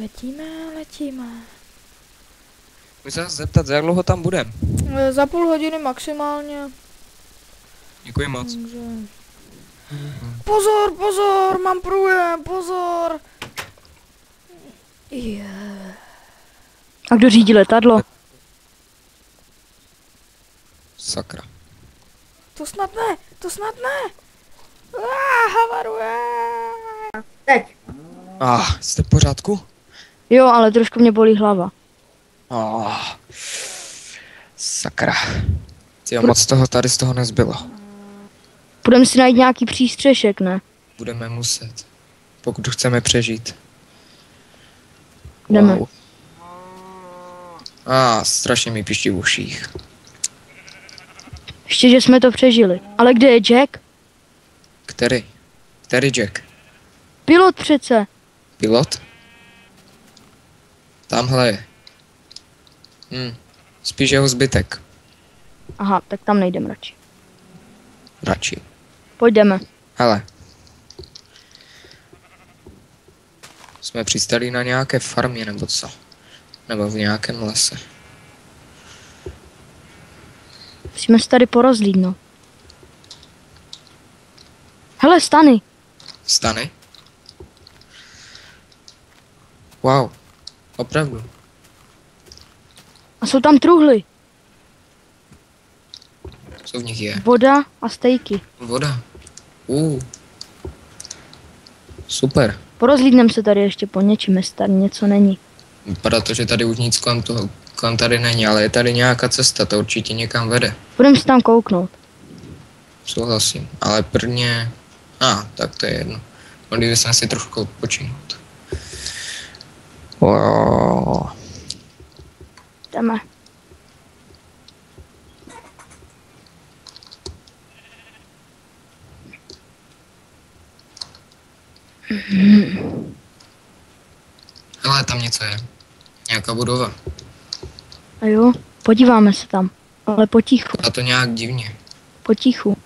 Letíme, letíme. Můžu se zeptat, za jak dlouho tam budem? Za půl hodiny maximálně. Děkuji moc. Takže... Pozor, pozor, mám průjem, pozor. Yeah. A kdo řídí letadlo? Sakra. To snad ne, to snad ne. Havaruje. Teď. Jste v pořádku? Jo, ale trošku mě bolí hlava. Sakra. Tyjo, moc toho tady z toho nezbylo. Půjdeme si najít nějaký přístřešek, ne? Budeme muset. Pokud chceme přežít. Jdeme. Wow. Strašně mi piští v uších. Ještě, že jsme to přežili. Ale kde je Jack? Který? Který Jack? Pilot přece. Pilot? Tamhle je. Spíš jeho zbytek. Aha, tak tam nejdem radši. Radši. Pojďme. Hele. Jsme přistali na nějaké farmě nebo co? Nebo v nějakém lese. Musíme se tady porozlídnout. Hele, stany. Stany? Wow. Opravdu. A jsou tam truhly. Co v nich je? Voda a stejky. Voda. Super. Porozlídneme se tady ještě po něčím, jestli tady něco není. Vypadá to, že tady už nic kolem tady není, ale je tady nějaká cesta, to určitě někam vede. Budeme se tam kouknout. Souhlasím, ale prvně... tak to je jedno. Mohli bychom si trošku odpočinout. Wow. Jdeme. Hele, tam něco je. Nějaká budova. A jo, podíváme se tam. Ale potichu, A to nějak divně. potichu.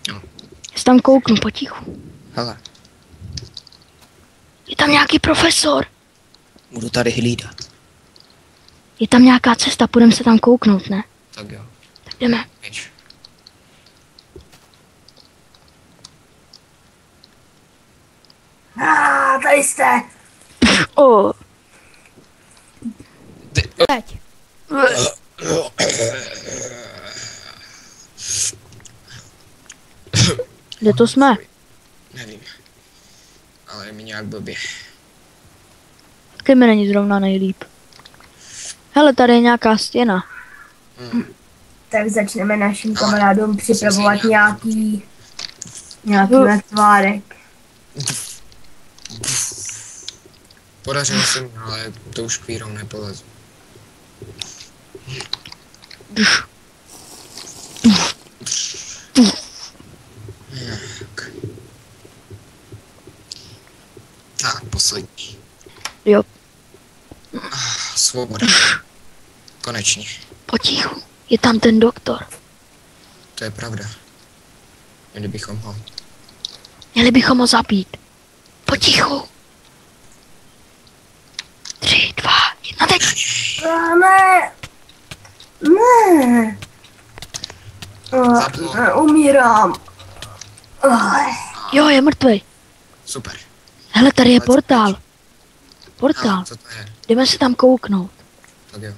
Jo. Já se tam kouknu, potichu. Hele, Je tam nějaký profesor. budu tady hlídat. Je tam nějaká cesta, půjdeme se tam kouknout, ne? Tak jo, Tak jdeme. běž. Tady jste. O, Teď. kde to jsme? Nevím. Ale je mi nějak blbě. Taky mi není zrovna nejlíp. Hele, tady je nějaká stěna. Tak začneme našim kamarádům připravovat jsem si nějaký natvárek. Podařilo se mi, ale tou škvírou nepolezu. Tak, poslední. Jo, Svoboda. Konečně. potichu. Je tam ten doktor. To je pravda. Měli bychom ho. Měli bychom ho zabít. Potichu. 3, 2, 1, teď. Ne. Ne. Umírám. Jo, je mrtvej. Super. Hele, tady je portál. Portál. Co to je? Jdeme se tam kouknout. Tak jo.